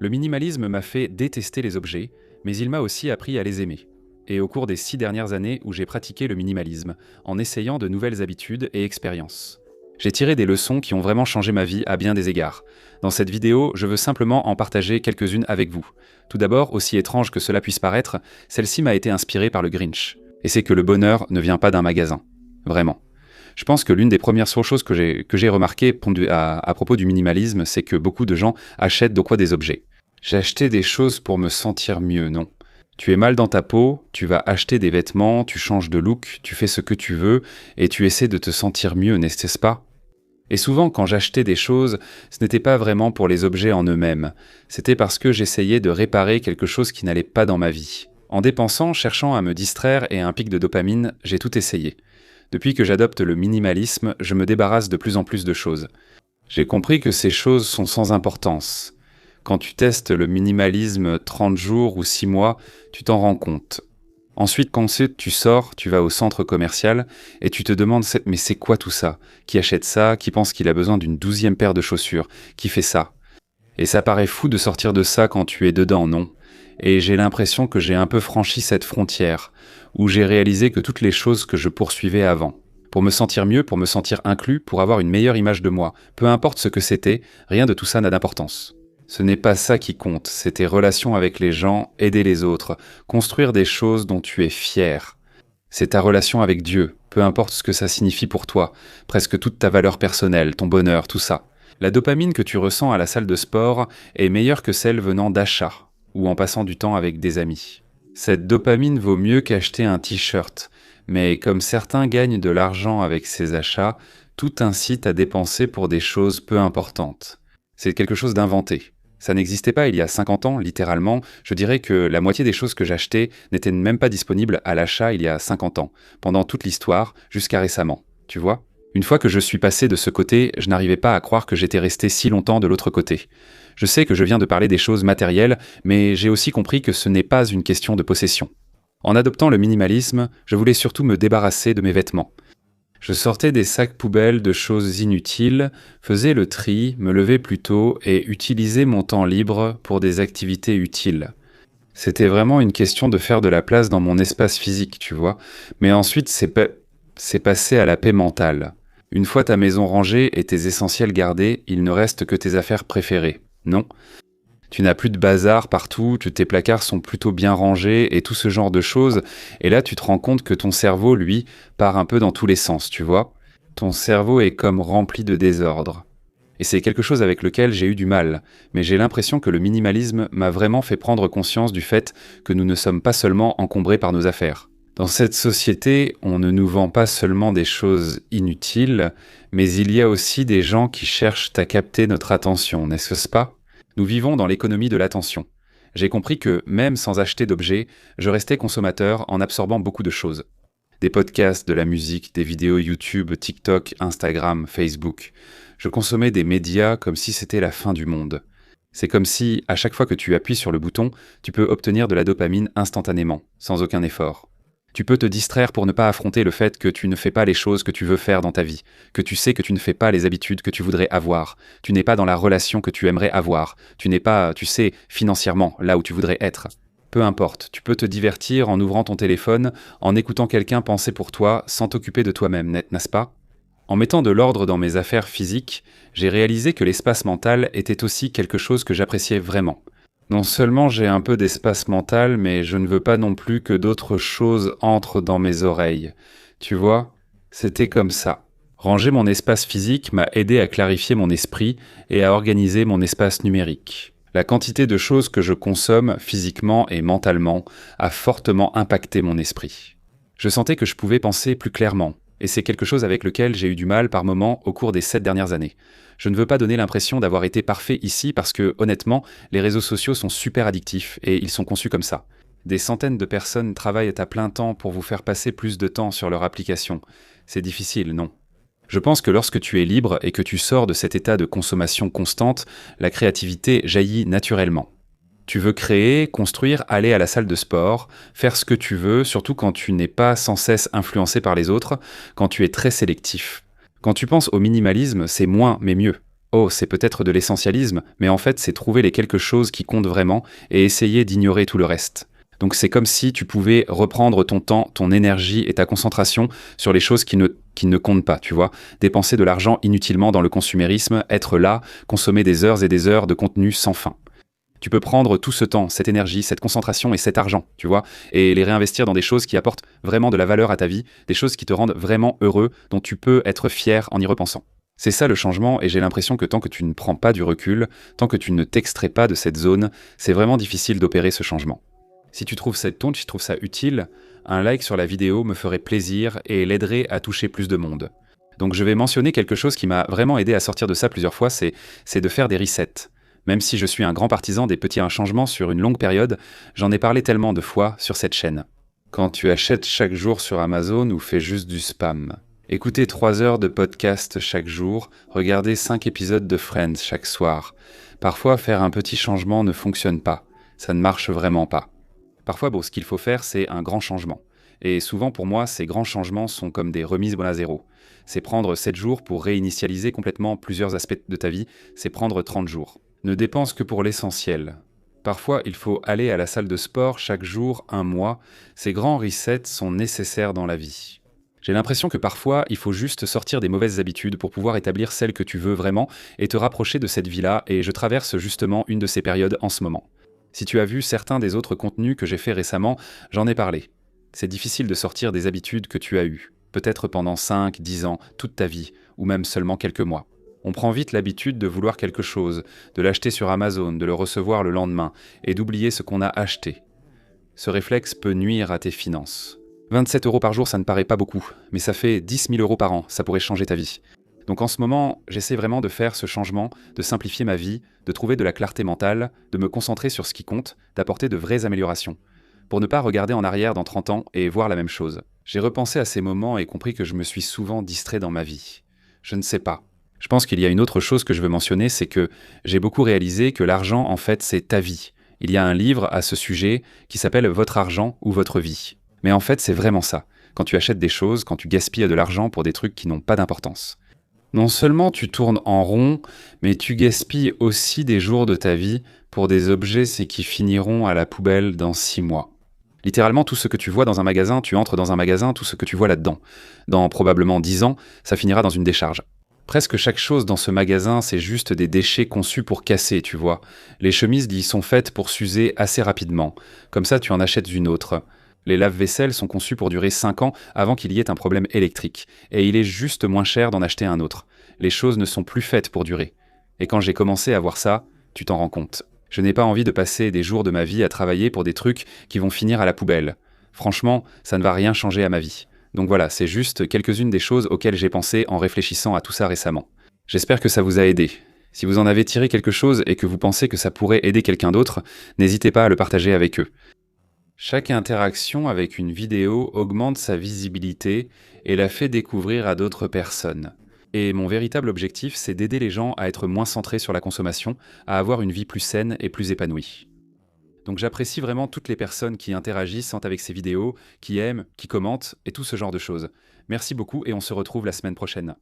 Le minimalisme m'a fait détester les objets, mais il m'a aussi appris à les aimer. Et au cours des 6 dernières années où j'ai pratiqué le minimalisme, en essayant de nouvelles habitudes et expériences. J'ai tiré des leçons qui ont vraiment changé ma vie à bien des égards. Dans cette vidéo, je veux simplement en partager quelques-unes avec vous. Tout d'abord, aussi étrange que cela puisse paraître, celle-ci m'a été inspirée par le Grinch. Et c'est que le bonheur ne vient pas d'un magasin. Vraiment. Je pense que l'une des premières choses que j'ai remarquées à propos du minimalisme, c'est que beaucoup de gens achètent de quoi des objets. J'ai acheté des choses pour me sentir mieux, non. Tu es mal dans ta peau, tu vas acheter des vêtements, tu changes de look, tu fais ce que tu veux, et tu essaies de te sentir mieux, n'est-ce pas? Et souvent, quand j'achetais des choses, ce n'était pas vraiment pour les objets en eux-mêmes, c'était parce que j'essayais de réparer quelque chose qui n'allait pas dans ma vie. En dépensant, cherchant à me distraire et un pic de dopamine, j'ai tout essayé. Depuis que j'adopte le minimalisme, je me débarrasse de plus en plus de choses. J'ai compris que ces choses sont sans importance. Quand tu testes le minimalisme 30 jours ou 6 mois, tu t'en rends compte. Ensuite, quand tu sors, tu vas au centre commercial et tu te demandes « Mais c'est quoi tout ça? Qui achète ça? Qui pense qu'il a besoin d'une 12e paire de chaussures? Qui fait ça ?» Et ça paraît fou de sortir de ça quand tu es dedans, non? Et j'ai l'impression que j'ai un peu franchi cette frontière, où j'ai réalisé que toutes les choses que je poursuivais avant, pour me sentir mieux, pour me sentir inclus, pour avoir une meilleure image de moi, peu importe ce que c'était, rien de tout ça n'a d'importance. Ce n'est pas ça qui compte, c'est tes relations avec les gens, aider les autres, construire des choses dont tu es fier. C'est ta relation avec Dieu, peu importe ce que ça signifie pour toi, presque toute ta valeur personnelle, ton bonheur, tout ça. La dopamine que tu ressens à la salle de sport est meilleure que celle venant d'achats ou en passant du temps avec des amis. Cette dopamine vaut mieux qu'acheter un t-shirt, mais comme certains gagnent de l'argent avec ces achats, tout incite à dépenser pour des choses peu importantes. C'est quelque chose d'inventé. Ça n'existait pas il y a 50 ans, littéralement. Je dirais que la moitié des choses que j'achetais n'étaient même pas disponibles à l'achat il y a 50 ans, pendant toute l'histoire, jusqu'à récemment. Tu vois ? Une fois que je suis passé de ce côté, je n'arrivais pas à croire que j'étais resté si longtemps de l'autre côté. Je sais que je viens de parler des choses matérielles, mais j'ai aussi compris que ce n'est pas une question de possession. En adoptant le minimalisme, je voulais surtout me débarrasser de mes vêtements. Je sortais des sacs poubelles de choses inutiles, faisais le tri, me levais plus tôt et utilisais mon temps libre pour des activités utiles. C'était vraiment une question de faire de la place dans mon espace physique, tu vois. Mais ensuite, c'est passé à la paix mentale. Une fois ta maison rangée et tes essentiels gardés, il ne reste que tes affaires préférées. Non. Tu n'as plus de bazar partout, tes placards sont plutôt bien rangés et tout ce genre de choses. Et là, tu te rends compte que ton cerveau, lui, part un peu dans tous les sens, tu vois. Ton cerveau est comme rempli de désordre. Et c'est quelque chose avec lequel j'ai eu du mal. Mais j'ai l'impression que le minimalisme m'a vraiment fait prendre conscience du fait que nous ne sommes pas seulement encombrés par nos affaires. Dans cette société, on ne nous vend pas seulement des choses inutiles, mais il y a aussi des gens qui cherchent à capter notre attention, n'est-ce pas ? Nous vivons dans l'économie de l'attention. J'ai compris que, même sans acheter d'objets, je restais consommateur en absorbant beaucoup de choses. Des podcasts, de la musique, des vidéos YouTube, TikTok, Instagram, Facebook. Je consommais des médias comme si c'était la fin du monde. C'est comme si, à chaque fois que tu appuies sur le bouton, tu peux obtenir de la dopamine instantanément, sans aucun effort. Tu peux te distraire pour ne pas affronter le fait que tu ne fais pas les choses que tu veux faire dans ta vie, que tu sais que tu ne fais pas les habitudes que tu voudrais avoir, tu n'es pas dans la relation que tu aimerais avoir, tu n'es pas, tu sais, financièrement, là où tu voudrais être. Peu importe, tu peux te divertir en ouvrant ton téléphone, en écoutant quelqu'un penser pour toi, sans t'occuper de toi-même, n'est-ce pas ? En mettant de l'ordre dans mes affaires physiques, j'ai réalisé que l'espace mental était aussi quelque chose que j'appréciais vraiment. Non seulement j'ai un peu d'espace mental, mais je ne veux pas non plus que d'autres choses entrent dans mes oreilles. Tu vois, c'était comme ça. Ranger mon espace physique m'a aidé à clarifier mon esprit et à organiser mon espace numérique. La quantité de choses que je consomme physiquement et mentalement a fortement impacté mon esprit. Je sentais que je pouvais penser plus clairement, et c'est quelque chose avec lequel j'ai eu du mal par moments au cours des 7 dernières années. Je ne veux pas donner l'impression d'avoir été parfait ici parce que, honnêtement, les réseaux sociaux sont super addictifs et ils sont conçus comme ça. Des centaines de personnes travaillent à plein temps pour vous faire passer plus de temps sur leur application. C'est difficile, non ? Je pense que lorsque tu es libre et que tu sors de cet état de consommation constante, la créativité jaillit naturellement. Tu veux créer, construire, aller à la salle de sport, faire ce que tu veux, surtout quand tu n'es pas sans cesse influencé par les autres, quand tu es très sélectif. Quand tu penses au minimalisme, c'est moins mais mieux. Oh, c'est peut-être de l'essentialisme, mais en fait, c'est trouver les quelque chose qui comptent vraiment et essayer d'ignorer tout le reste. Donc c'est comme si tu pouvais reprendre ton temps, ton énergie et ta concentration sur les choses qui ne comptent pas, tu vois. Dépenser de l'argent inutilement dans le consumérisme, être là, consommer des heures et des heures de contenu sans fin. Tu peux prendre tout ce temps, cette énergie, cette concentration et cet argent, tu vois, et les réinvestir dans des choses qui apportent vraiment de la valeur à ta vie, des choses qui te rendent vraiment heureux, dont tu peux être fier en y repensant. C'est ça le changement, et j'ai l'impression que tant que tu ne prends pas du recul, tant que tu ne t'extrais pas de cette zone, c'est vraiment difficile d'opérer ce changement. Si tu trouves cette tonte, si tu trouves ça utile, un like sur la vidéo me ferait plaisir et l'aiderait à toucher plus de monde. Donc je vais mentionner quelque chose qui m'a vraiment aidé à sortir de ça plusieurs fois, c'est de faire des resets. Même si je suis un grand partisan des petits changements sur une longue période, j'en ai parlé tellement de fois sur cette chaîne. Quand tu achètes chaque jour sur Amazon ou fais juste du spam. Écouter 3 heures de podcast chaque jour, regarder 5 épisodes de Friends chaque soir. Parfois, faire un petit changement ne fonctionne pas. Ça ne marche vraiment pas. Parfois, ce qu'il faut faire, c'est un grand changement. Et souvent, pour moi, ces grands changements sont comme des remises à zéro. C'est prendre 7 jours pour réinitialiser complètement plusieurs aspects de ta vie, c'est prendre 30 jours. Ne dépense que pour l'essentiel. Parfois, il faut aller à la salle de sport chaque jour, un mois. Ces grands resets sont nécessaires dans la vie. J'ai l'impression que parfois, il faut juste sortir des mauvaises habitudes pour pouvoir établir celles que tu veux vraiment et te rapprocher de cette vie-là, et je traverse justement une de ces périodes en ce moment. Si tu as vu certains des autres contenus que j'ai fait récemment, j'en ai parlé. C'est difficile de sortir des habitudes que tu as eues, peut-être pendant 5, 10 ans, toute ta vie, ou même seulement quelques mois. On prend vite l'habitude de vouloir quelque chose, de l'acheter sur Amazon, de le recevoir le lendemain, et d'oublier ce qu'on a acheté. Ce réflexe peut nuire à tes finances. 27 € par jour, ça ne paraît pas beaucoup, mais ça fait 10 000 € par an, ça pourrait changer ta vie. Donc en ce moment, j'essaie vraiment de faire ce changement, de simplifier ma vie, de trouver de la clarté mentale, de me concentrer sur ce qui compte, d'apporter de vraies améliorations. Pour ne pas regarder en arrière dans 30 ans et voir la même chose. J'ai repensé à ces moments et compris que je me suis souvent distrait dans ma vie. Je ne sais pas. Je pense qu'il y a une autre chose que je veux mentionner, c'est que j'ai beaucoup réalisé que l'argent, en fait, c'est ta vie. Il y a un livre à ce sujet qui s'appelle « Votre argent ou votre vie ». Mais en fait, c'est vraiment ça. Quand tu achètes des choses, quand tu gaspilles de l'argent pour des trucs qui n'ont pas d'importance. Non seulement tu tournes en rond, mais tu gaspilles aussi des jours de ta vie pour des objets qui finiront à la poubelle dans 6 mois. Littéralement, tout ce que tu vois dans un magasin, tu entres dans un magasin, tout ce que tu vois là-dedans. Dans probablement 10 ans, ça finira dans une décharge. Presque chaque chose dans ce magasin, c'est juste des déchets conçus pour casser, tu vois. Les chemises y sont faites pour s'user assez rapidement. Comme ça, tu en achètes une autre. Les lave-vaisselle sont conçus pour durer 5 ans avant qu'il y ait un problème électrique. Et il est juste moins cher d'en acheter un autre. Les choses ne sont plus faites pour durer. Et quand j'ai commencé à voir ça, tu t'en rends compte. Je n'ai pas envie de passer des jours de ma vie à travailler pour des trucs qui vont finir à la poubelle. Franchement, ça ne va rien changer à ma vie. Donc voilà, c'est juste quelques-unes des choses auxquelles j'ai pensé en réfléchissant à tout ça récemment. J'espère que ça vous a aidé. Si vous en avez tiré quelque chose et que vous pensez que ça pourrait aider quelqu'un d'autre, n'hésitez pas à le partager avec eux. Chaque interaction avec une vidéo augmente sa visibilité et la fait découvrir à d'autres personnes. Et mon véritable objectif, c'est d'aider les gens à être moins centrés sur la consommation, à avoir une vie plus saine et plus épanouie. Donc j'apprécie vraiment toutes les personnes qui interagissent avec ces vidéos, qui aiment, qui commentent et tout ce genre de choses. Merci beaucoup et on se retrouve la semaine prochaine.